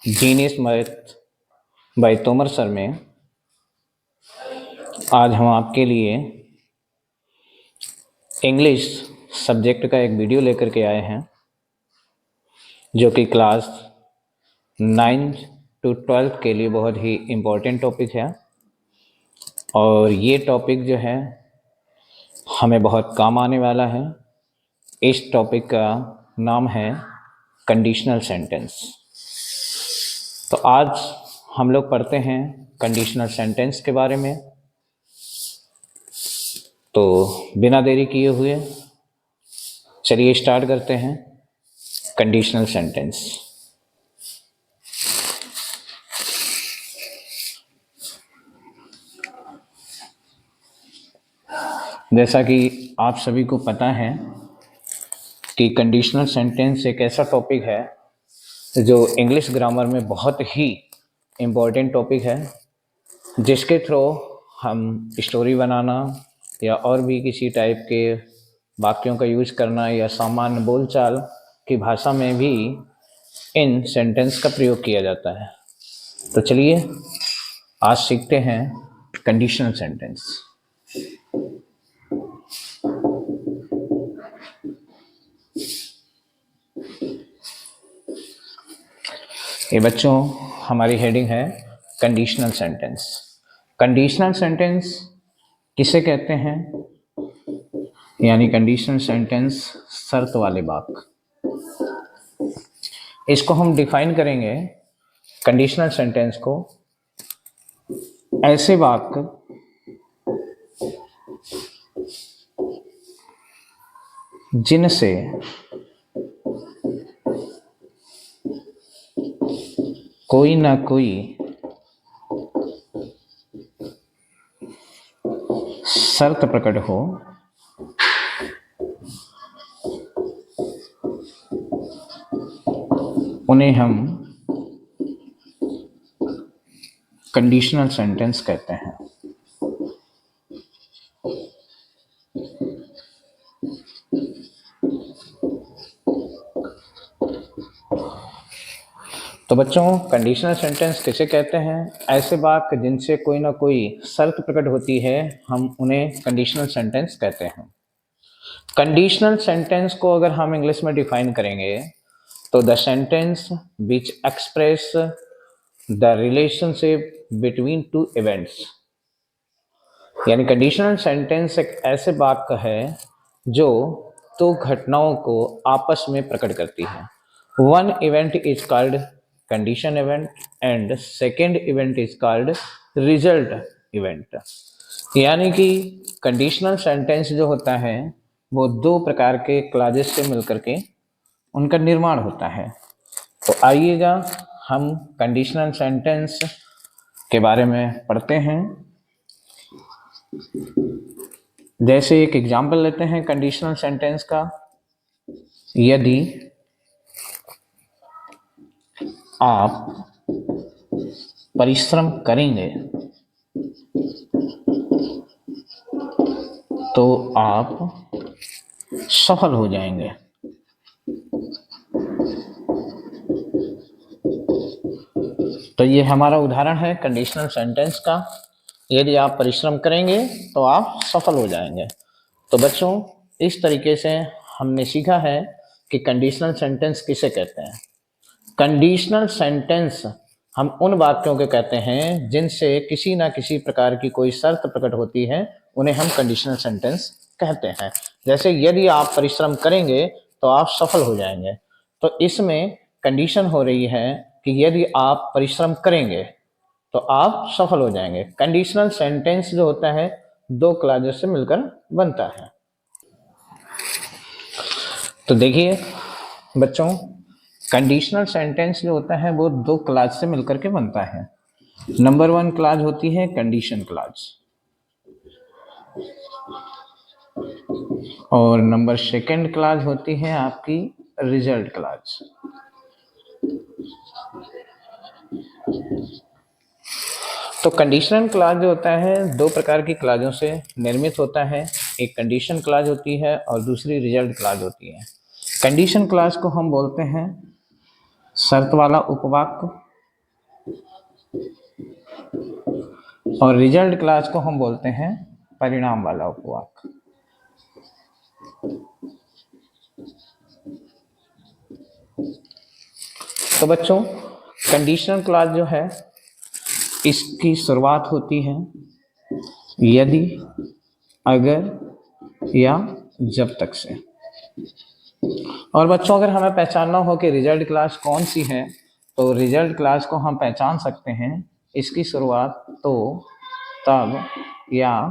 Genius math bye Tomar sir में आज हम आपके लिए इंग्लिश सब्जेक्ट का एक वीडियो लेकर के आए हैं जो कि क्लास 9 to 12 के लिए बहुत ही इम्पोर्टेंट टॉपिक है। और ये टॉपिक जो है हमें बहुत काम आने वाला है। इस टॉपिक का नाम है कंडीशनल सेंटेंस। तो आज हम लोग पढ़ते हैं कंडीशनल सेंटेंस के बारे में। तो बिना देरी किए हुए चलिए स्टार्ट करते हैं कंडीशनल सेंटेंस। जैसा कि आप सभी को पता है कि कंडीशनल सेंटेंस एक ऐसा टॉपिक है जो इंग्लिश ग्रामर में बहुत ही इम्पोर्टेंट टॉपिक है, जिसके थ्रू हम स्टोरी बनाना या और भी किसी टाइप के वाक्यों का यूज करना या सामान्य बोलचाल की भाषा में भी इन सेंटेंस का प्रयोग किया जाता है। तो चलिए आज सीखते हैं कंडीशनल सेंटेंस। ये बच्चों हमारी हेडिंग है कंडीशनल सेंटेंस। कंडीशनल सेंटेंस किसे कहते हैं? यानी कंडीशनल सेंटेंस शर्त वाले वाक्य। इसको हम डिफाइन करेंगे कंडीशनल सेंटेंस को ऐसे वाक्य जिनसे कोई ना कोई शर्त प्रकट हो, उन्हें हम कंडीशनल सेंटेंस कहते हैं। तो बच्चों कंडीशनल सेंटेंस किसे कहते हैं? ऐसे वाक्य जिनसे कोई ना कोई शर्त प्रकट होती है, हम उन्हें कंडीशनल सेंटेंस कहते हैं। कंडीशनल सेंटेंस को अगर हम इंग्लिश में डिफाइन करेंगे तो the sentence which express the relationship between two events. यानी कंडीशनल सेंटेंस एक ऐसे वाक्य है जो दो घटनाओं को आपस में प्रकट करती है। One event is called condition event and second event is called result event. यानी कि कंडीशनल सेंटेंस जो होता है वो दो प्रकार के क्लॉजेस से मिलकर के उनका निर्माण होता है। तो आइएगा हम कंडीशनल सेंटेंस के बारे में पढ़ते हैं। जैसे एक एग्जाम्पल लेते हैं कंडीशनल सेंटेंस का। यदि आप परिश्रम करेंगे तो आप सफल हो जाएंगे। तो ये हमारा उदाहरण है कंडीशनल सेंटेंस का। यदि आप परिश्रम करेंगे तो आप सफल हो जाएंगे। तो बच्चों इस तरीके से हमने सीखा है कि कंडीशनल सेंटेंस किसे कहते हैं। कंडीशनल सेंटेंस हम उन वाक्यों के कहते हैं जिनसे किसी ना किसी प्रकार की कोई शर्त प्रकट होती है, उन्हें हम कंडीशनल सेंटेंस कहते हैं। जैसे यदि आप परिश्रम करेंगे तो आप सफल हो जाएंगे। तो इसमें कंडीशन हो रही है कि यदि आप परिश्रम करेंगे तो आप सफल हो जाएंगे। कंडीशनल सेंटेंस जो होता है दो क्लॉजेस से मिलकर बनता है। तो देखिए बच्चों कंडीशनल सेंटेंस जो होता है वो दो क्लॉज से मिलकर के बनता है। नंबर 1 क्लॉज होती है कंडीशन क्लॉज और नंबर 2 क्लॉज होती है आपकी रिजल्ट क्लॉज। तो कंडीशनल क्लॉज जो होता है दो प्रकार की क्लॉजों से निर्मित होता है। एक कंडीशन क्लॉज होती है और दूसरी रिजल्ट क्लॉज होती है। कंडीशन क्लॉज को हम बोलते हैं शर्त वाला उपवाक्य और रिजल्ट क्लास को हम बोलते हैं परिणाम वाला उपवाक। तो बच्चों कंडीशनल क्लास जो है इसकी शुरुआत होती है यदि, अगर या जब तक से। और बच्चों अगर हमें पहचानना हो कि रिजल्ट क्लास कौन सी है तो रिजल्ट क्लास को हम पहचान सकते हैं, इसकी शुरुआत तो तब या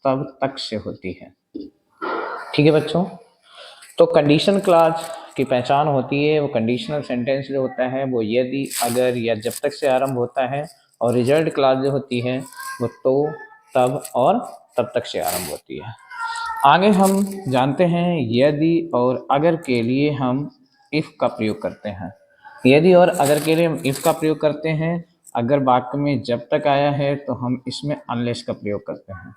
तब तक से होती है। ठीक है बच्चों, तो कंडीशन क्लास की पहचान होती है वो कंडीशनल सेंटेंस जो होता है वो यदि, अगर या जब तक से आरंभ होता है, और रिजल्ट क्लास जो होती है वो तो, तब और तब तक से आरंभ होती है। आगे हम जानते हैं यदि और अगर के लिए हम इफ का प्रयोग करते हैं। यदि और अगर के लिए हम इफ का प्रयोग करते हैं, अगर वाक्य में जब तक आया है तो हम इसमें अनलेस का प्रयोग करते हैं।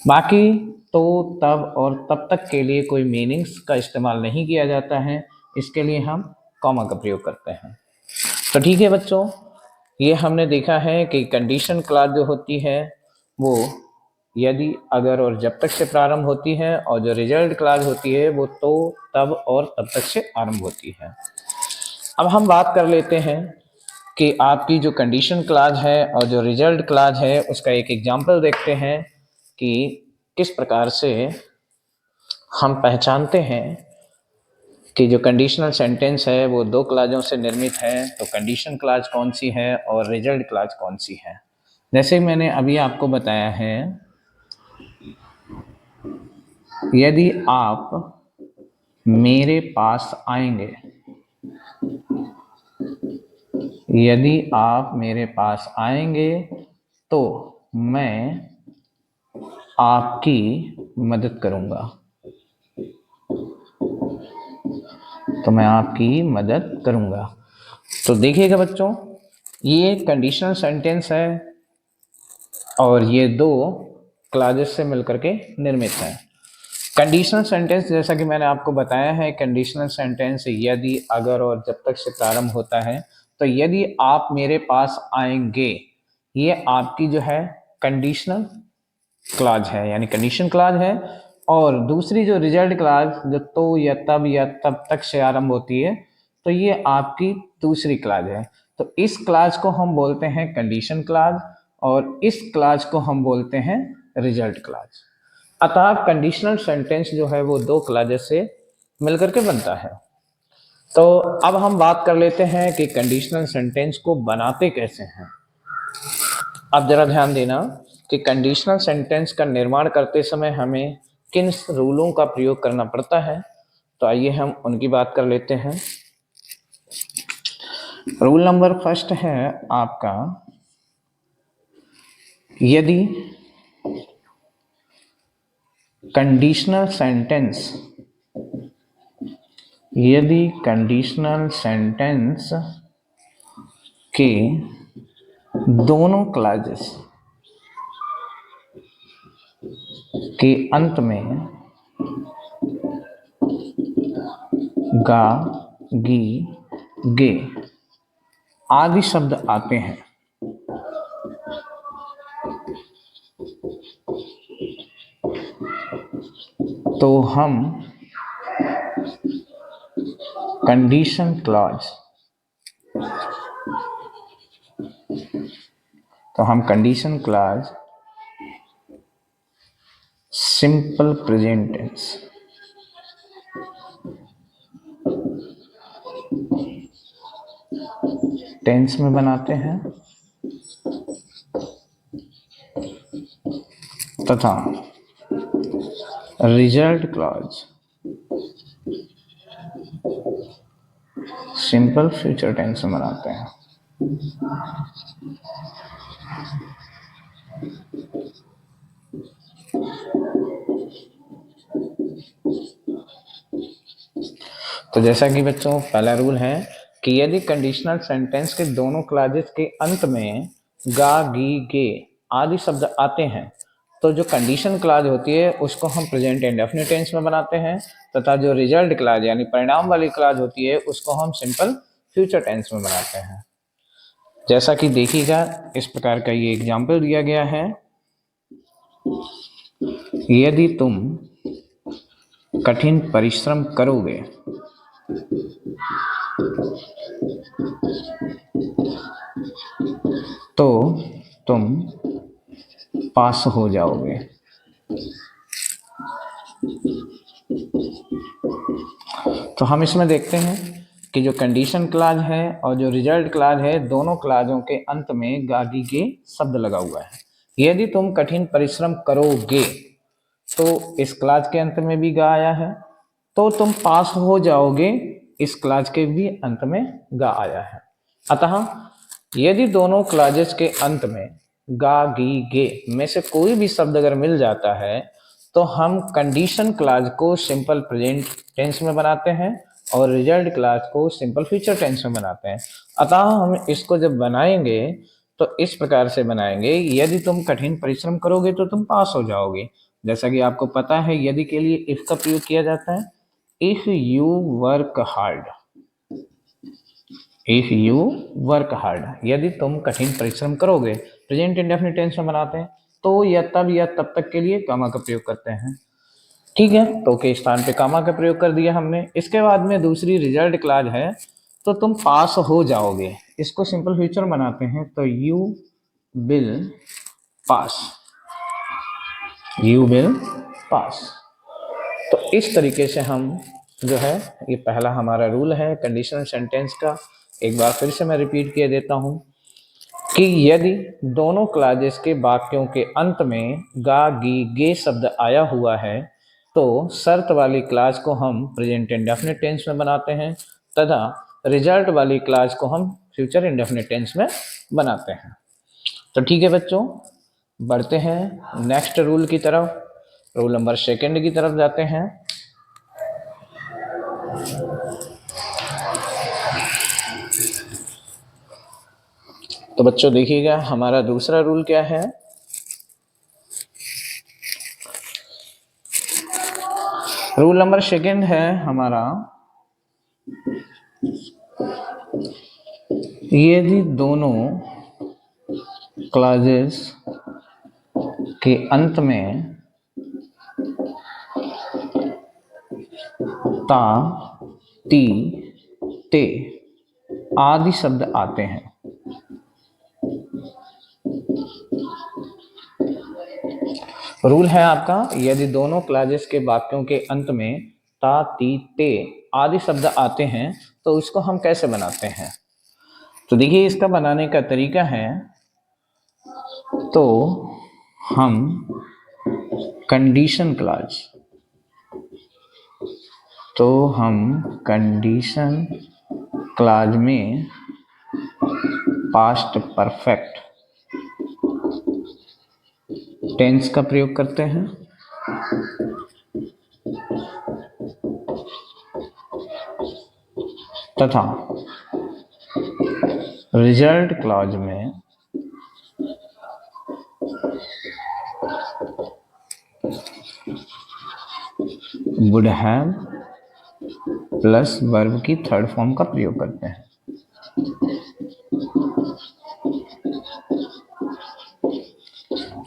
बाकी तो, तब और तब तक के लिए कोई मीनिंग्स का इस्तेमाल नहीं किया जाता है, इसके लिए हम कॉमा का प्रयोग करते हैं। तो ठीक है बच्चों, ये हमने देखा है कि कंडीशन क्लास जो होती है वो यदि, अगर और जब तक से प्रारंभ होती है, और जो रिजल्ट क्लास होती है वो तो, तब और तब तक से आरंभ होती है। अब हम बात कर लेते हैं कि आपकी जो कंडीशन क्लास है और जो रिजल्ट क्लास है उसका एक एग्जाम्पल देखते हैं कि किस प्रकार से हम पहचानते हैं कि जो कंडीशनल सेंटेंस है वो दो क्लासों से निर्मित है। तो कंडीशन क्लास कौन सी है और रिजल्ट क्लास कौन सी है। जैसे मैंने अभी आपको बताया है, यदि आप मेरे पास आएंगे, यदि आप मेरे पास आएंगे तो मैं आपकी मदद करूंगा, तो मैं आपकी मदद करूंगा। तो देखिएगा बच्चों, ये कंडीशनल सेंटेंस है और ये दो क्लासेस से मिलकर के निर्मित है। कंडीशनल सेंटेंस जैसा कि मैंने आपको बताया है, कंडीशनल सेंटेंस यदि, अगर और जब तक से प्रारंभ होता है। तो यदि आप मेरे पास आएंगे, ये आपकी जो है कंडीशनल क्लॉज है, यानी कंडीशन क्लॉज है। और दूसरी जो रिजल्ट क्लॉज जो तो या तब तक से आरंभ होती है, तो ये आपकी दूसरी क्लॉज है। तो इस क्लॉज को हम बोलते हैं कंडीशन क्लॉज और इस क्लॉज को हम बोलते हैं रिजल्ट क्लॉज। अतः कंडीशनल सेंटेंस जो है वो दो क्लॉजेस से मिलकर के बनता है। तो अब हम बात कर लेते हैं कि कंडीशनल सेंटेंस को बनाते कैसे हैं। अब जरा ध्यान देना कि कंडीशनल सेंटेंस का निर्माण करते समय हमें किन रूलों का प्रयोग करना पड़ता है। तो आइए हम उनकी बात कर लेते हैं। रूल नंबर फर्स्ट है आपका, यदि कंडीशनल सेंटेंस के दोनों क्लॉजेस के अंत में गा, गी, गे आदि शब्द आते हैं, तो हम condition clause simple present tense में बनाते हैं तथा result clause simple future tense में बनाते हैं। तो जैसा कि बच्चों पहला रूल है कि यदि कंडीशनल सेंटेंस के दोनों क्लॉजेस के अंत में गा, गी, गे आदि शब्द आते हैं, तो जो कंडीशन क्लॉज होती है उसको हम प्रेजेंट इंडेफिनिट टेंस में बनाते हैं, तथा जो रिजल्ट क्लॉज यानी परिणाम वाली क्लॉज होती है उसको हम सिंपल फ्यूचर टेंस में बनाते हैं। जैसा कि देखिएगा इस प्रकार का ये एग्जाम्पल दिया गया है, यदि तुम कठिन परिश्रम करोगे तो तुम पास हो जाओगे। तो हम इसमें देखते हैं कि जो कंडीशन क्लाज है और जो रिजल्ट क्लाज है, दोनों क्लाजों के अंत में गागी के शब्द लगा हुआ है। यदि तुम कठिन परिश्रम करोगे, तो इस क्लाज के अंत में भी गा आया है, तो तुम पास हो जाओगे, इस क्लाज के भी अंत में गा आया है। अतः यदि दोनों क्लाजेस के अंत में गा, गी, गे में से कोई भी शब्द अगर मिल जाता है तो हम कंडीशन क्लाज को सिंपल प्रेजेंट टेंस में बनाते हैं और रिजल्ट क्लाज को सिंपल फ्यूचर टेंस में बनाते हैं। अतः हम इसको जब बनाएंगे तो इस प्रकार से बनाएंगे, यदि तुम कठिन परिश्रम करोगे तो तुम पास हो जाओगे। जैसा कि आपको पता है यदि के लिए इफ का प्रयोग किया जाता है, if you work hard, if you work hard, यदि तुम कठिन परिश्रम करोगे, प्रेजेंट इंडेफिनिट टेंस में बनाते हैं तो या तब तक के लिए कामा का प्रयोग करते हैं। ठीक है, तो के स्थान पे कामा का प्रयोग कर दिया हमने। इसके बाद में दूसरी रिजल्ट क्लाज है, तो तुम पास हो जाओगे, इसको सिंपल फ्यूचर बनाते हैं तो you will pass, you will pass. तो इस तरीके से हम जो है, ये पहला हमारा रूल है कंडीशनल सेंटेंस का। एक बार फिर से मैं रिपीट किए देता हूं कि यदि दोनों क्लाजेस के वाक्यों के अंत में गा, गी, गे शब्द आया हुआ है तो शर्त वाली क्लाज को हम प्रेजेंट इंडेफिनिट टेंस में बनाते हैं तथा रिजल्ट वाली क्लाज को हम फ्यूचर इंडेफिनिट टेंस में बनाते हैं। तो ठीक है बच्चों, बढ़ते हैं नेक्स्ट रूल की तरफ, रूल नंबर 2 की तरफ जाते हैं। तो बच्चों देखिएगा हमारा दूसरा रूल क्या है। रूल नंबर 2 है हमारा, यदि दोनों क्लाजेस के अंत में ता, ती, ते आदि शब्द आते हैं, रूल है आपका, यदि दोनों क्लाजेस के वाक्यों के अंत में ता, ती, ते आदि शब्द आते हैं तो इसको हम कैसे बनाते हैं। तो देखिए इसका बनाने का तरीका है, तो हम कंडीशन क्लाज, तो हम कंडीशन क्लाज में पास्ट परफेक्ट टेंस का प्रयोग करते हैं तथा रिजल्ट क्लॉज में वुड हैव प्लस वर्ब की थर्ड फॉर्म का प्रयोग करते हैं।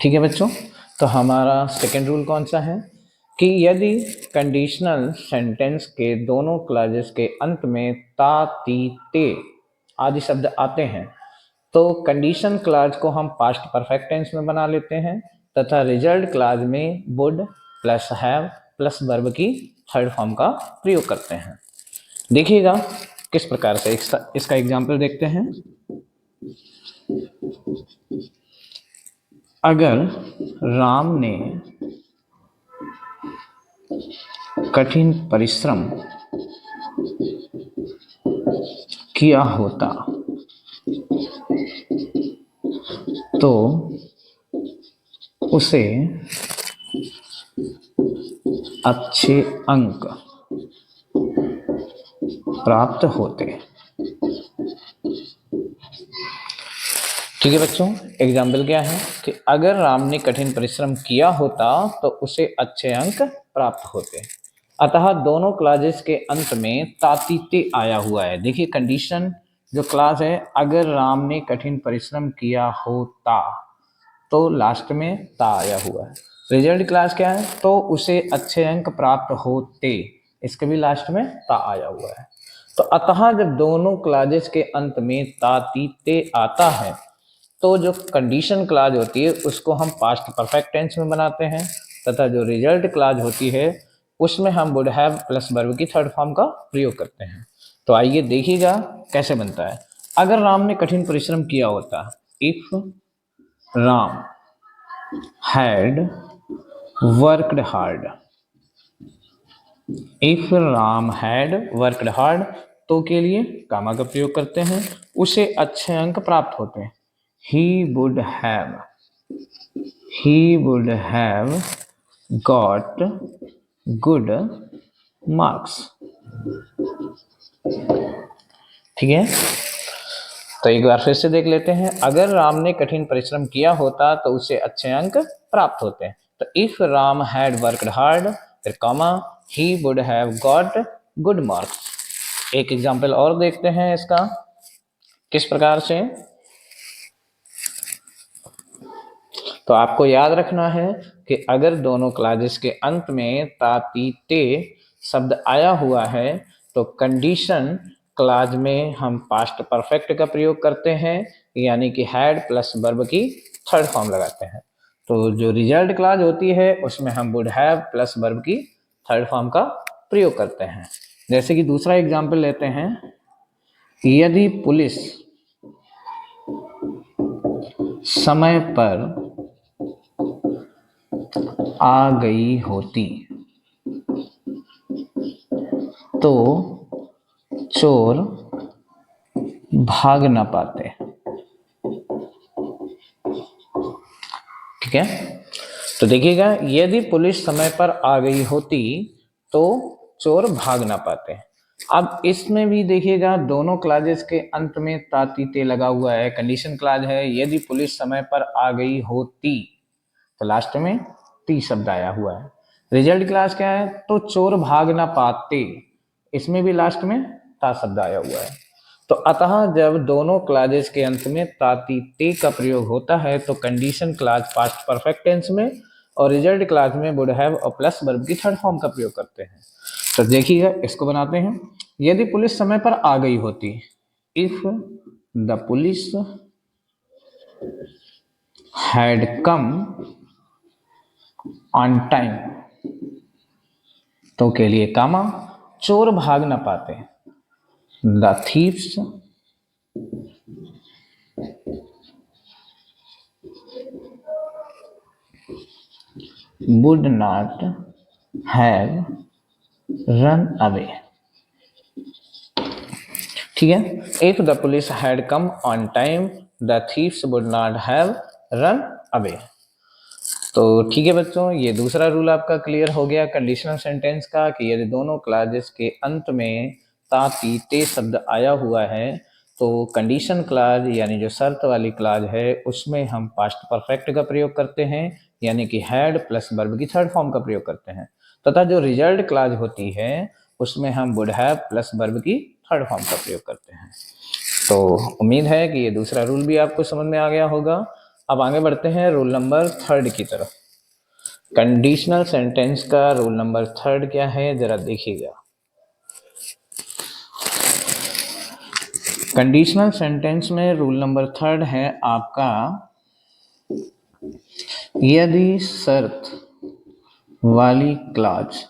ठीक है बच्चों, तो हमारा सेकेंड रूल कौन सा है कि यदि कंडीशनल सेंटेंस के दोनों क्लॉजेस के अंत में ता, ती, ते आदि शब्द आते हैं तो कंडीशन क्लॉज को हम पास्ट परफेक्ट टेंस में बना लेते हैं तथा रिजल्ट क्लॉज में would plus have plus verb की थर्ड फॉर्म का प्रयोग करते हैं। देखिएगा किस प्रकार से, इसका एग्जाम्पल देखते हैं। अगर राम ने कठिन परिश्रम किया होता तो उसे अच्छे अंक प्राप्त होते। ठीक है बच्चों, एग्जाम्पल क्या है कि अगर राम ने कठिन परिश्रम किया होता तो उसे अच्छे अंक प्राप्त होते। अतः दोनों क्लॉजेस के अंत में तातीते आया हुआ है। देखिए कंडीशन जो क्लास है अगर राम ने कठिन परिश्रम किया होता, तो लास्ट में ता आया हुआ है। रिजल्ट क्लास क्या है, तो उसे अच्छे अंक प्राप्त होते, इसके भी लास्ट में ता आया हुआ है। तो अतः जब दोनों क्लासेस के अंत में ता ती ते आता है, तो जो कंडीशन क्लाज होती है उसको हम पास्ट परफेक्ट टेंस में बनाते हैं, तथा जो रिजल्ट क्लाज होती है उसमें हम वुड हैव प्लस वर्ब की थर्ड फॉर्म का प्रयोग करते हैं। तो आइए देखिएगा कैसे बनता है। अगर राम ने कठिन परिश्रम किया होता, if Ram had worked hard, if Ram had worked hard, तो के लिए कामा का प्रयोग करते हैं, उसे अच्छे अंक प्राप्त होते हैं। he would have got good marks। ठीक है, तो एक बार फिर से देख लेते हैं। अगर राम ने कठिन परिश्रम किया होता तो उसे अच्छे अंक प्राप्त होते हैं। तो if Ram had worked hard, फिर comma, he would have got good marks. एक एग्जाम्पल और देखते हैं इसका किस प्रकार से। तो आपको याद रखना है कि अगर दोनों क्लासेस के अंत में ता ती ते शब्द आया हुआ है तो कंडीशन क्लाज में हम पास्ट परफेक्ट का प्रयोग करते हैं, यानी कि हैड प्लस वर्ब की थर्ड फॉर्म लगाते हैं। तो जो रिजल्ट क्लाज होती है उसमें हम वुड हैव प्लस वर्ब की थर्ड फॉर्म का प्रयोग करते हैं। जैसे कि दूसरा एग्जाम्पल लेते हैं, यदि पुलिस समय पर आ गई होती तो चोर भाग ना पाते। ठीक है, तो देखिएगा, यदि पुलिस समय पर आ गई होती तो चोर भाग ना पाते। अब इसमें भी देखिएगा दोनों क्लाजेस के अंत में ताती ते लगा हुआ है, कंडीशन क्लाज है। यदि पुलिस समय पर आ गई होती तो लास्ट में टी शब्द आया हुआ है। रिजल्ट क्लास क्या है, तो चोर भाग ना पाते, इसमें भी लास्ट में ता शब्द आया हुआ है। तो अतः जब दोनों क्लाजेस के अंत में ताती ते का प्रयोग होता है तो condition clause past perfect tense में और रिजल्ट क्लाज में वुड हैव और प्लस वर्ब की थर्ड फॉर्म का प्रयोग करते हैं। तो देखिएगा इसको बनाते हैं। यदि पुलिस समय पर आ गई होती, if the police had come on time, तो के लिए कामा, चोर भाग ना पाते, the thieves would not have run away। ठीक है, if the police had come on time the thieves would not have run away. तो ठीक है बच्चों, ये दूसरा रूल आपका क्लियर हो गया कंडीशनल सेंटेंस का, कि यदि दोनों क्लाजेस के अंत में ता ती ते शब्द आया हुआ है तो कंडीशन क्लाज यानी जो शर्त वाली क्लाज है उसमें हम पास्ट परफेक्ट का प्रयोग करते हैं, यानी कि हैड प्लस वर्ब की थर्ड फॉर्म का प्रयोग करते हैं। तथा जो रिजल्ट क्लाज होती है उसमें हम वुड हैव प्लस वर्ब की थर्ड फॉर्म का प्रयोग करते हैं। तो उम्मीद है कि ये दूसरा रूल भी आपको समझ में आ गया होगा। अब आगे बढ़ते हैं रूल नंबर थर्ड की तरफ। कंडीशनल सेंटेंस का रूल नंबर थर्ड क्या है, जरा देखिएगा। कंडीशनल सेंटेंस में रूल नंबर थर्ड है आपका, यदि शर्त वाली क्लॉज,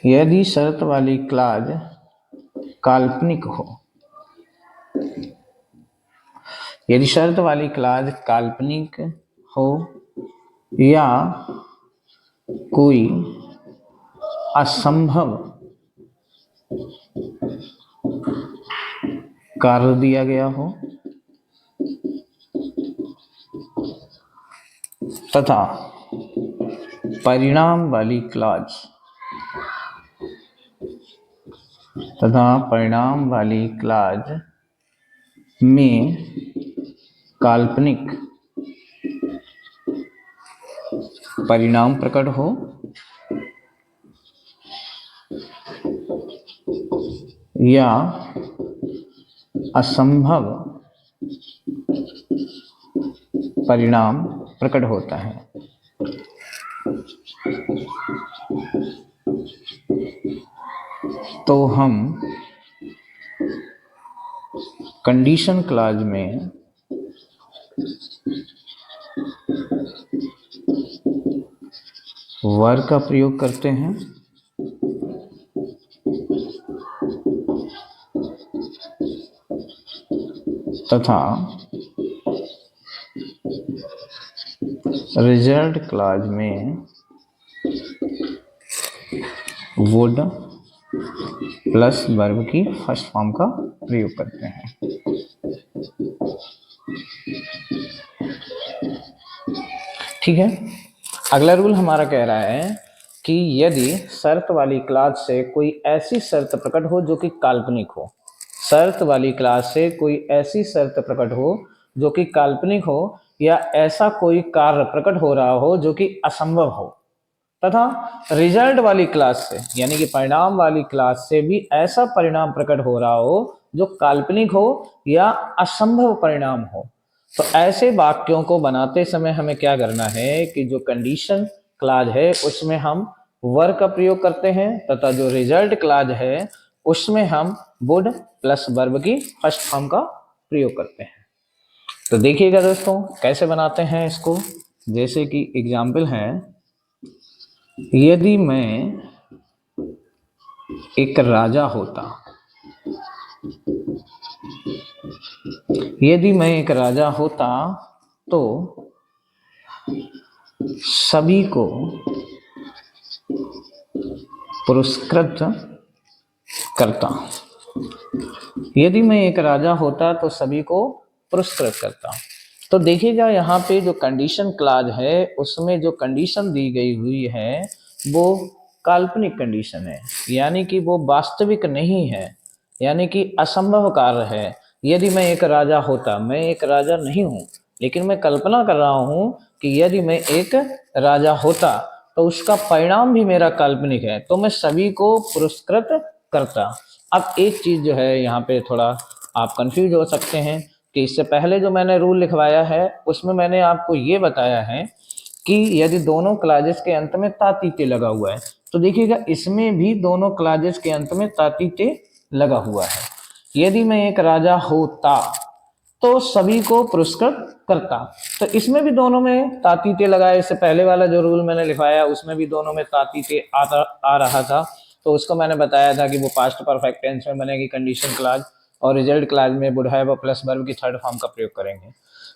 यदि शर्त वाली क्लॉज काल्पनिक हो, यदि शर्त वाली क्लॉज काल्पनिक हो या कोई असंभव कार्य दिया गया हो तथा परिणाम वाली क्लॉज, तथा परिणाम वाली क्लॉज में काल्पनिक परिणाम प्रकट हो, या असंभव परिणाम प्रकट होता है। तो हम कंडीशन क्लॉज में वर का प्रयोग करते हैं तथा रिजल्ट क्लॉज में वुड प्लस वर्ब की फर्स्ट फॉर्म का प्रयोग करते हैं। ठीक है, अगला रूल हमारा कह रहा है कि यदि शर्त वाली क्लास से कोई ऐसी शर्त प्रकट हो जो कि काल्पनिक हो, शर्त वाली क्लास से कोई ऐसी शर्त प्रकट हो जो कि काल्पनिक हो, या ऐसा कोई कार्य प्रकट हो रहा हो जो कि असंभव हो, तथा रिजल्ट वाली क्लास से यानी कि परिणाम वाली क्लास से भी ऐसा परिणाम प्रकट हो रहा हो जो काल्पनिक हो या असंभव परिणाम हो, तो ऐसे वाक्यों को बनाते समय हमें क्या करना है कि जो कंडीशन क्लॉज है उसमें हम वर का प्रयोग करते हैं तथा जो रिजल्ट क्लॉज है उसमें हम वुड प्लस वर्ब की फर्स्ट फॉर्म का प्रयोग करते हैं। तो देखिएगा दोस्तों कैसे बनाते हैं इसको। जैसे कि एग्जाम्पल है, यदि मैं एक राजा होता, यदि मैं एक राजा होता तो सभी को पुरस्कृत करता। यदि मैं एक राजा होता तो सभी को पुरस्कृत करता। तो देखिएगा यहाँ पे जो कंडीशन क्लॉज है उसमें जो कंडीशन दी गई हुई है वो काल्पनिक कंडीशन है, यानी कि वो वास्तविक नहीं है, यानी कि असंभव कार्य है। यदि मैं एक राजा होता, मैं एक राजा नहीं हूँ लेकिन मैं कल्पना कर रहा हूँ कि यदि मैं एक राजा होता तो उसका परिणाम भी मेरा काल्पनिक है, तो मैं सभी को पुरस्कृत करता। अब एक चीज जो है यहाँ पे थोड़ा आप कंफ्यूज हो सकते हैं कि इससे पहले जो मैंने रूल लिखवाया है उसमें मैंने आपको ये बताया है कि यदि दोनों क्लाजेस के अंत में तातीते लगा हुआ है, तो देखिएगा इसमें भी दोनों क्लाजेस के अंत में तातीते लगा हुआ है। यदि मैं एक राजा होता तो सभी को पुरस्कृत करता, तो इसमें भी दोनों में तातीते लगाए। इससे पहले वाला जो रूल मैंने लिखवाया उसमें भी दोनों में तातीते आ रहा था, तो उसको मैंने बताया था कि वो पास्ट परफेक्ट टेंस में बनेगी कंडीशन क्लॉज, और रिजल्ट क्लॉज में वुड हैव प्लस वर्ब की थर्ड फॉर्म का प्रयोग करेंगे।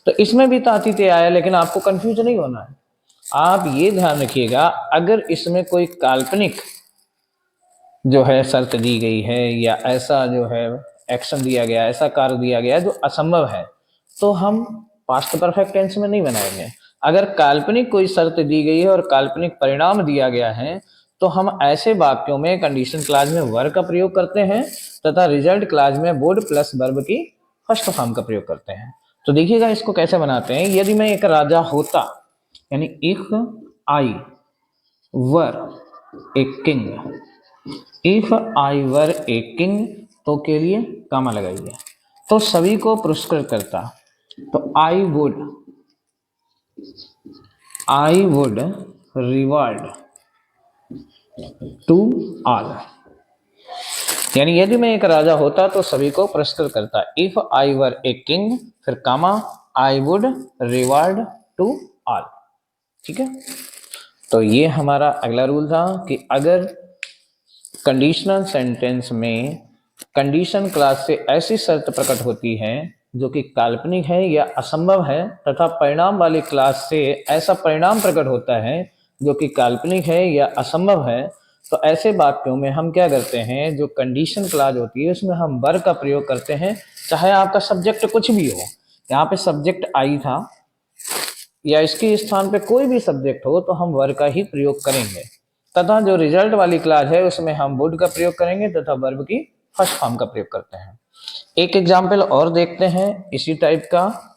तो इसमें भी तातीते आया, लेकिन आपको कंफ्यूज नहीं होना है। आप ये ध्यान रखिएगा, अगर इसमें कोई काल्पनिक जो है शर्त दी गई है या ऐसा जो है एक्शन दिया गया, ऐसा कार्य दिया गया जो असंभव है, तो हम पास्ट परफेक्ट टेंस में नहीं बनाएंगे। अगर काल्पनिक कोई शर्त दी गई है और काल्पनिक परिणाम दिया गया है तो हम ऐसे वाक्यों में कंडीशन क्लॉज में वर का प्रयोग करते हैं तथा रिजल्ट क्लॉज में वुड प्लस वर्ब की फर्स्ट फॉर्म का प्रयोग करते हैं। तो देखिएगा इसको कैसे बनाते हैं। यदि मैं एक राजा होता, यानी if I were a king, if I were a king तो के लिए कामा लगाइए, तो सभी को पुरस्कृत करता। तो I would reward to all, यानी यदि मैं एक राजा होता तो सभी को पुरस्कृत करता। If I were a king फिर comma I would reward to all. ठीक है, तो ये हमारा अगला रूल था कि अगर कंडीशनल सेंटेंस में कंडीशन क्लॉज से ऐसी शर्त प्रकट होती है जो कि काल्पनिक है या असंभव है तथा परिणाम वाली क्लॉज से ऐसा परिणाम प्रकट होता है जो कि काल्पनिक है या असंभव है, तो ऐसे वाक्यों में हम क्या करते हैं, जो कंडीशन क्लॉज होती है उसमें हम वर का प्रयोग करते हैं, चाहे आपका सब्जेक्ट कुछ भी हो। यहाँ पे सब्जेक्ट आई था या इसके स्थान पे कोई भी सब्जेक्ट हो तो हम वर का ही प्रयोग करेंगे, तथा जो रिजल्ट वाली क्लास है उसमें हम वुड का प्रयोग करेंगे तथा वर्ब की फर्स्ट फॉर्म का प्रयोग करते हैं। एक एग्जाम्पल और देखते हैं इसी टाइप का।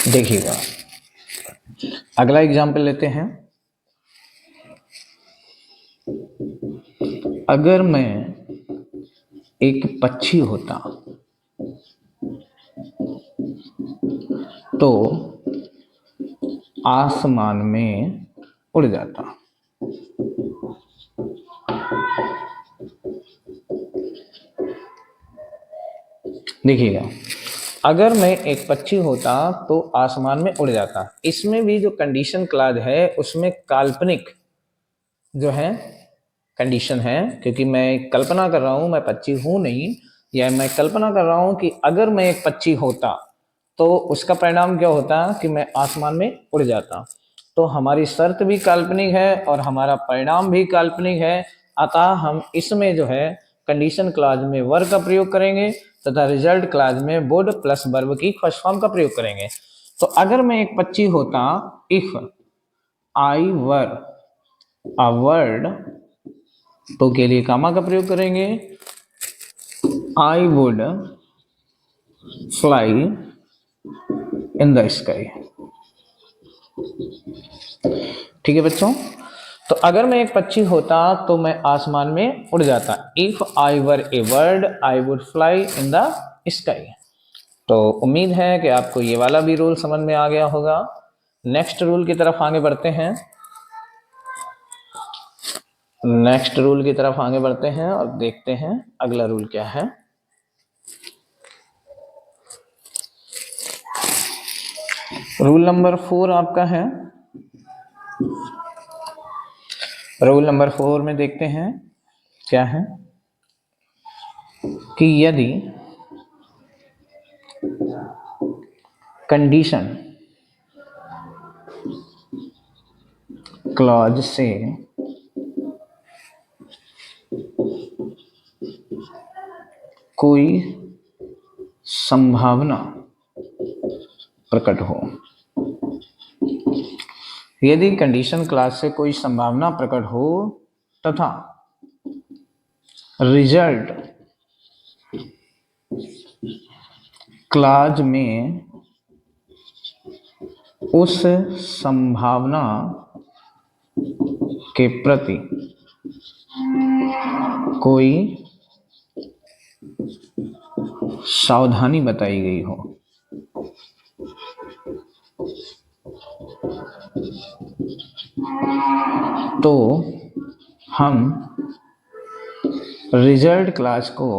देखिएगा, अगला एग्जाम्पल लेते हैं। अगर मैं एक पक्षी होता तो आसमान में उड़ जाता। देखिएगा, अगर मैं एक पक्षी होता तो आसमान में उड़ जाता, इसमें भी जो कंडीशन क्लॉज है उसमें काल्पनिक जो है कंडीशन है, क्योंकि मैं कल्पना कर रहा हूं, मैं पक्षी हूं नहीं, या मैं कल्पना कर रहा हूं कि अगर मैं एक पक्षी होता तो उसका परिणाम क्या होता कि मैं आसमान में उड़ जाता। तो हमारी शर्त भी काल्पनिक है और हमारा परिणाम भी काल्पनिक है, अतः हम इसमें जो है कंडीशन क्लॉज में वर का प्रयोग करेंगे तथा रिजल्ट क्लॉज में वुड प्लस वर्ब की फर्स्ट फॉर्म का प्रयोग करेंगे। तो अगर मैं एक पक्षी होता, if I were a word, तो के लिए कामा का प्रयोग करेंगे, I would fly in the sky. ठीक है बच्चों, तो अगर मैं एक पक्षी होता तो मैं आसमान में उड़ जाता। If I were A bird I would fly in the sky. तो उम्मीद है कि आपको ये वाला भी रूल समझ में आ गया होगा। नेक्स्ट रूल की तरफ आगे बढ़ते हैं। नेक्स्ट रूल की तरफ आगे बढ़ते हैं और देखते हैं अगला रूल क्या है। रूल नंबर 4 आपका है। रूल नंबर 4 में देखते हैं क्या है कि यदि कंडीशन क्लॉज से कोई संभावना प्रकट हो, यदि कंडीशन क्लॉज से कोई संभावना प्रकट हो तथा रिजल्ट क्लॉज में उस संभावना के प्रति कोई सावधानी बताई गई हो, तो हम रिजल्ट क्लॉज को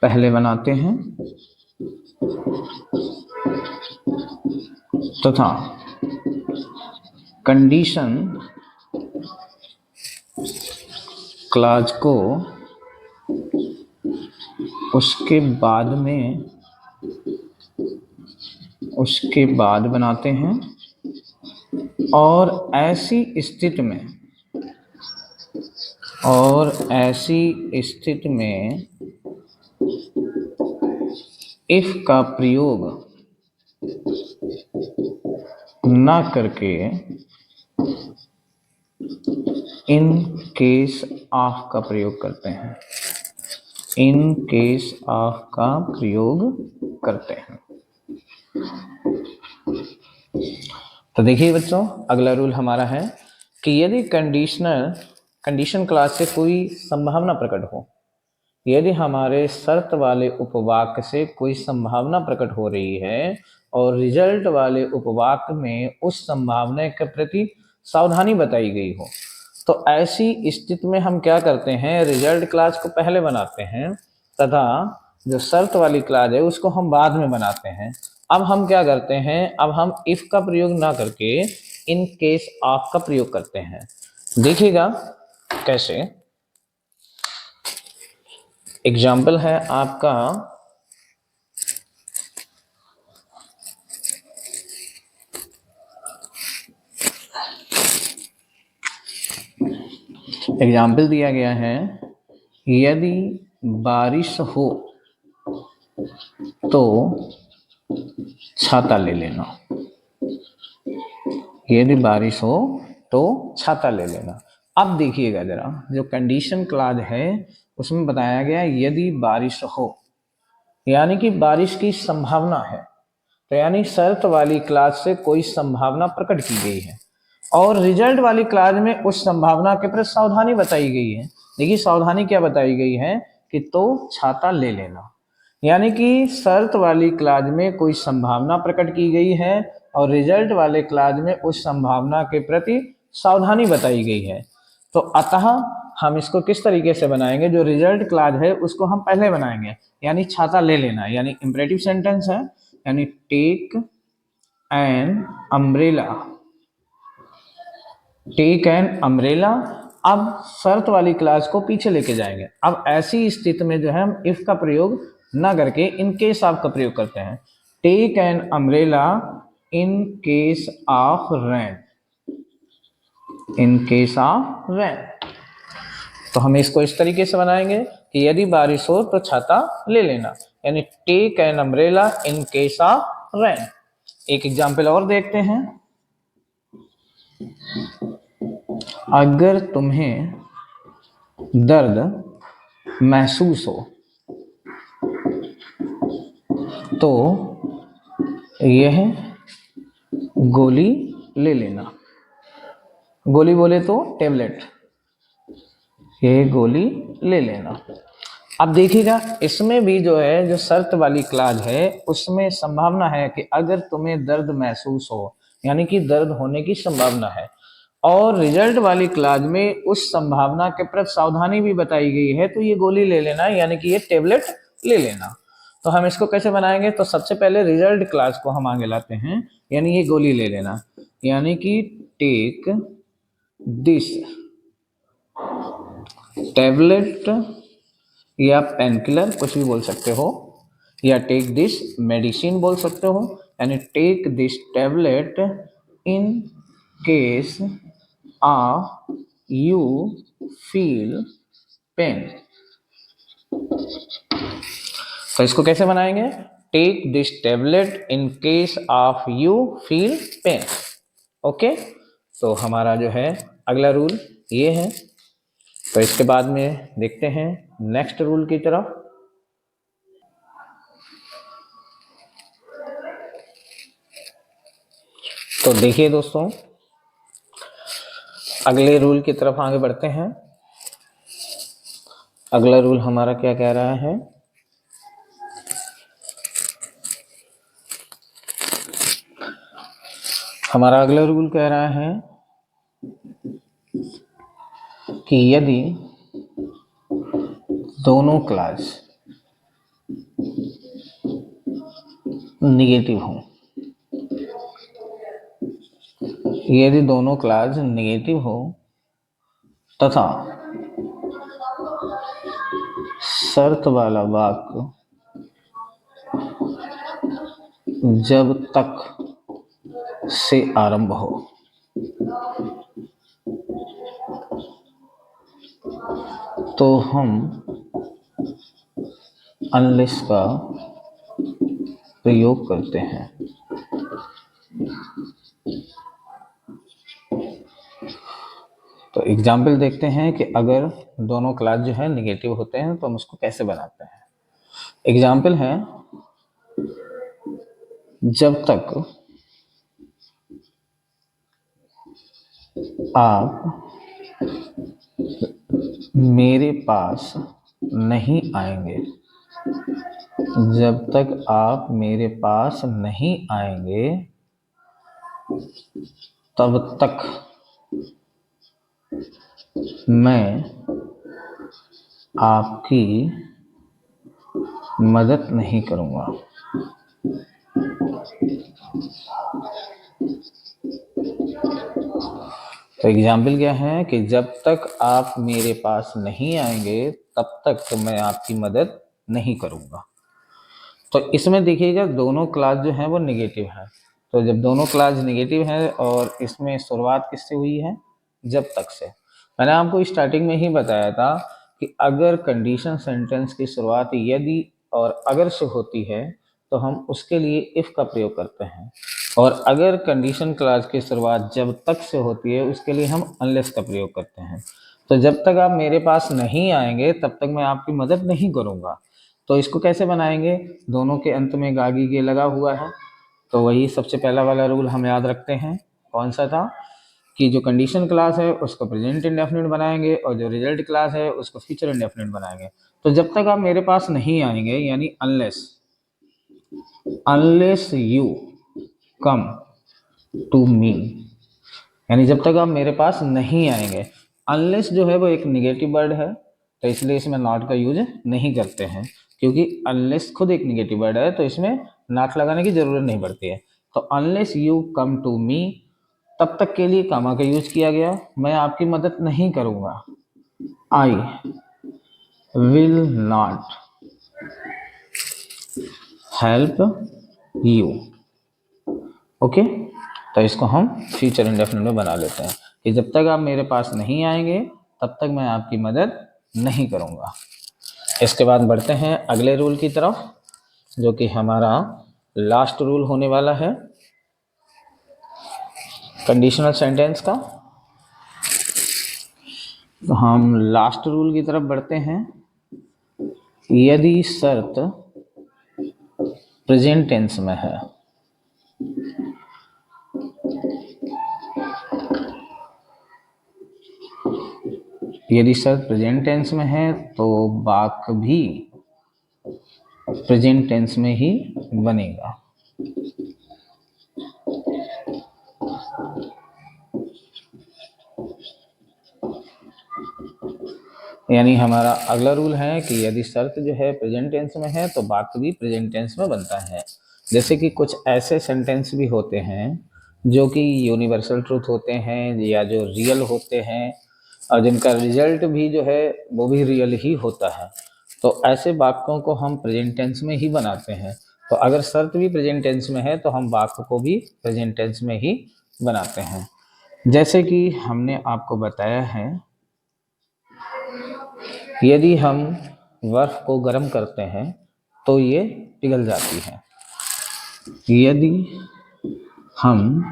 पहले बनाते हैं तथा कंडीशन क्लॉज को उसके बाद बनाते हैं, और ऐसी स्थिति में इफ का प्रयोग ना करके इन केस ऑफ का प्रयोग करते हैं। इन केस ऑफ का प्रयोग करते हैं। तो देखिए बच्चों, अगला रूल हमारा है कि यदि कंडीशन क्लॉज से कोई संभावना प्रकट हो, यदि हमारे शर्त वाले उपवाक्य से कोई संभावना प्रकट हो रही है और रिजल्ट वाले उपवाक्य में उस संभावना के प्रति सावधानी बताई गई हो, तो ऐसी स्थिति में हम क्या करते हैं, रिजल्ट क्लॉज को पहले बनाते हैं तथा जो शर्त वाली क्लॉज है उसको हम बाद में बनाते हैं। अब हम क्या करते हैं, अब हम इफ का प्रयोग ना करके इन केस ऑफ का प्रयोग करते हैं। देखिएगा कैसे। एग्जाम्पल है आपका एग्जाम्पल दिया गया है, यदि बारिश हो तो छाता ले लेना। यदि बारिश हो तो छाता ले लेना। अब देखिएगा जरा, जो कंडीशन क्लॉज है उसमें बताया गया यदि बारिश हो, यानी कि बारिश की संभावना है। तो यानी शर्त वाली क्लास से कोई संभावना प्रकट की गई है और रिजल्ट वाली क्लास में उस संभावना के प्रति सावधानी बताई गई है। देखिए सावधानी क्या बताई गई है कि तो छाता ले लेना, यानी कि शर्त वाली क्लास में कोई संभावना प्रकट की गई है और रिजल्ट वाले क्लास में उस संभावना के प्रति सावधानी बताई गई है। तो अतः हम इसको किस तरीके से बनाएंगे, जो रिजल्ट क्लास है उसको हम पहले बनाएंगे, यानी छाता ले लेना, यानी इंपरेटिव सेंटेंस है, यानी take an umbrella, take an umbrella. अब शर्त वाली क्लास को पीछे लेके जाएंगे। अब ऐसी स्थिति में जो है हम इफ का प्रयोग ना करके इन केस ऑफ का प्रयोग करते हैं। Take an umbrella in case of rain, in case of rain. तो हम इसको इस तरीके से बनाएंगे कि यदि बारिश हो तो छाता ले लेना, यानी take an umbrella in case of rain. एक एग्जाम्पल और देखते हैं। अगर तुम्हें दर्द महसूस हो तो यह गोली ले लेना, गोली बोले तो टेबलेट, ये गोली ले लेना। अब देखिएगा इसमें भी जो है जो शर्त वाली क्लास है उसमें संभावना है कि अगर तुम्हें दर्द महसूस हो, यानी कि दर्द होने की संभावना है, और रिजल्ट वाली क्लास में उस संभावना के प्रति सावधानी भी बताई गई है, तो ये गोली ले लेना, यानी कि ये टेबलेट ले लेना। तो हम इसको कैसे बनाएंगे, तो सबसे पहले रिजल्ट क्लास को हम आगे लाते हैं, यानी ये गोली ले लेना, यानी कि टेक दिस टेबलेट या पेनकिलर कुछ भी बोल सकते हो, या टेक दिस मेडिसिन बोल सकते हो, यानी take this tablet in case of you feel pain. तो इसको कैसे बनाएंगे, take this tablet in case of you feel pain. Okay, तो हमारा जो है अगला रूल ये है। तो इसके बाद में देखते हैं नेक्स्ट रूल की तरफ। तो देखिए दोस्तों, अगले रूल की तरफ आगे बढ़ते हैं। अगला रूल हमारा क्या कह रहा है, हमारा अगला रूल कह रहा है कि यदि दोनों क्लास निगेटिव हो, यदि दोनों क्लास निगेटिव हो तथा शर्त वाला वाक्य जब तक से आरंभ हो, तो हम अनलेस का प्रयोग करते हैं। तो एग्जाम्पल देखते हैं कि अगर दोनों क्लास जो है निगेटिव होते हैं तो हम उसको कैसे बनाते हैं। एग्जाम्पल है, जब तक आप मेरे पास नहीं आएंगे, जब तक आप मेरे पास नहीं आएंगे तब तक मैं आपकी मदद नहीं करूंगा। तो एग्जाम्पल क्या है कि जब तक आप मेरे पास नहीं आएंगे तब तक मैं आपकी मदद नहीं करूंगा। तो इसमें देखिएगा दोनों क्लास जो है वो निगेटिव है। तो जब दोनों क्लास निगेटिव है और इसमें शुरुआत किससे हुई है, जब तक से। मैंने आपको स्टार्टिंग में ही बताया था कि अगर कंडीशन सेंटेंस की शुरुआत यदि और अगर से होती है तो हम उसके लिए इफ का प्रयोग करते हैं, और अगर कंडीशन क्लास की शुरुआत जब तक से होती है उसके लिए हम अनलेस का प्रयोग करते हैं। तो जब तक आप मेरे पास नहीं आएंगे तब तक मैं आपकी मदद नहीं करूंगा। तो इसको कैसे बनाएंगे, दोनों के अंत में गागी के लगा हुआ है, तो वही सबसे पहला वाला रूल हम याद रखते हैं। कौन सा था कि जो कंडीशन क्लास है उसको प्रेजेंट इंडेफिनिट बनाएंगे और जो रिजल्ट क्लास है उसको फ्यूचर इंडेफिनिट बनाएंगे। तो जब तक आप मेरे पास नहीं आएंगे, यानी unless you come to me, यानी जब तक आप मेरे पास नहीं आएंगे। अनलेस जो है वो एक निगेटिव वर्ड है, तो इसलिए इसमें नॉट का यूज नहीं करते हैं, क्योंकि अनलेस खुद एक निगेटिव वर्ड है तो इसमें नॉट लगाने की जरूरत नहीं पड़ती है। तो unless you come to me, तब तक के लिए कामा का यूज किया गया। मैं आपकी मदद नहीं करूंगा, I will not help you. Okay, तो इसको हम फ्यूचर इंडेफिनिट में बना लेते हैं कि जब तक आप मेरे पास नहीं आएंगे तब तक मैं आपकी मदद नहीं करूंगा। इसके बाद बढ़ते हैं अगले रूल की तरफ, जो कि हमारा लास्ट रूल होने वाला है कंडीशनल सेंटेंस का। तो हम लास्ट रूल की तरफ बढ़ते हैं। यदि शर्त प्रेजेंट टेंस में है, यदि शर्त प्रेजेंट टेंस में है तो वाक्य भी प्रेजेंट टेंस में ही बनेगा। यानी हमारा अगला रूल है कि यदि शर्त जो है प्रेजेंट टेंस में है तो वाक्य भी प्रेजेंट टेंस में बनता है। जैसे कि कुछ ऐसे सेंटेंस भी होते हैं जो कि यूनिवर्सल ट्रूथ होते हैं या जो रियल होते हैं और जिनका रिजल्ट भी जो है वो भी रियल ही होता है। तो ऐसे वाक्यों को हम प्रेजेंट टेंस में ही बनाते हैं। तो अगर शर्त भी प्रेजेंट टेंस में है तो हम वाक्य को भी प्रेजेंट टेंस में ही बनाते हैं। जैसे कि हमने आपको बताया है, यदि हम बर्फ को गर्म करते हैं तो ये पिघल जाती है। यदि हम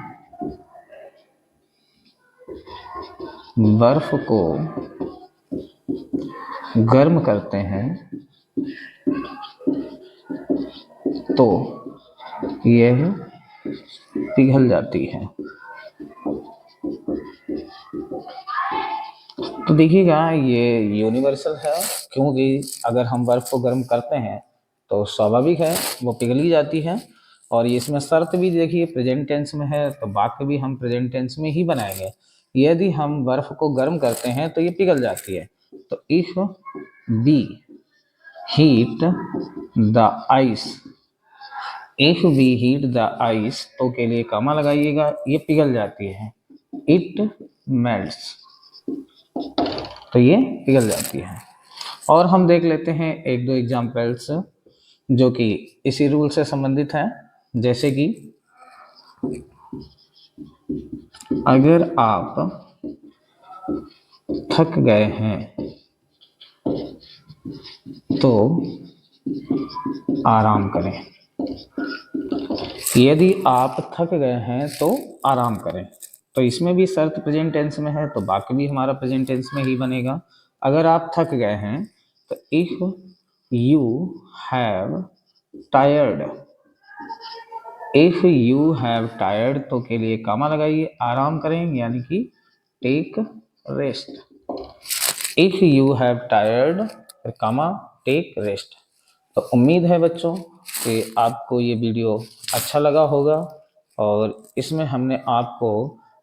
बर्फ को गर्म करते हैं तो यह पिघल जाती है। तो देखिएगा ये यूनिवर्सल है, क्योंकि अगर हम बर्फ को गर्म करते हैं तो स्वाभाविक है वो पिघल ही जाती है। और इसमें शर्त भी देखिए प्रेजेंट टेंस में है तो वाक्य भी हम प्रेजेंट टेंस में ही बनाएंगे। यदि हम बर्फ को गर्म करते हैं तो ये पिघल जाती है। तो if we heat the ice, if we heat the ice तो के लिए कॉमा लगाइएगा, ये पिघल जाती है। इट मेल्ट्स, तो ये पिघल जाती है। और हम देख लेते हैं एक दो एग्जाम्पल्स जो कि इसी रूल से संबंधित है। जैसे कि अगर आप थक गए हैं तो आराम करें। यदि आप थक गए हैं तो आराम करें, तो इसमें भी शर्त प्रेजेंट टेंस में है तो वाक्य भी हमारा प्रेजेंट टेंस में ही बनेगा। अगर आप थक गए हैं तो if you have tired, if you have tired तो के लिए कॉमा लगाइए, आराम करें यानी कि take rest. If you have tired comma take rest. तो उम्मीद है बच्चों कि आपको ये वीडियो अच्छा लगा होगा और इसमें हमने आपको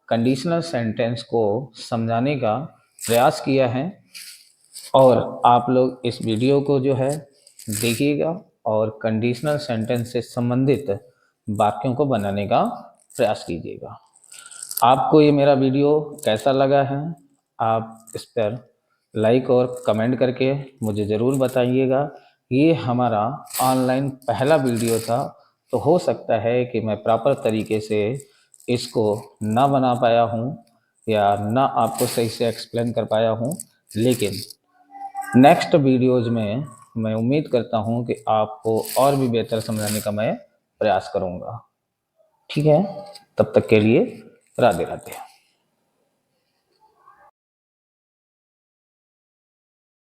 कंडीशनल सेंटेंस को समझाने का प्रयास किया है। और आप लोग इस वीडियो को जो है देखिएगा और कंडीशनल सेंटेंस से संबंधित वाक्यों को बनाने का प्रयास कीजिएगा। आपको ये मेरा वीडियो कैसा लगा है, आप इस पर लाइक और कमेंट करके मुझे ज़रूर बताइएगा। ये हमारा ऑनलाइन पहला वीडियो था, तो हो सकता है कि मैं प्रॉपर तरीके से इसको ना बना पाया हूँ या ना आपको सही से एक्सप्लेन कर पाया हूँ, लेकिन नेक्स्ट वीडियोज़ में मैं उम्मीद करता हूँ कि आपको और भी बेहतर समझाने का मैं प्रयास करूँगा। ठीक है, तब तक के लिए राधे राधे।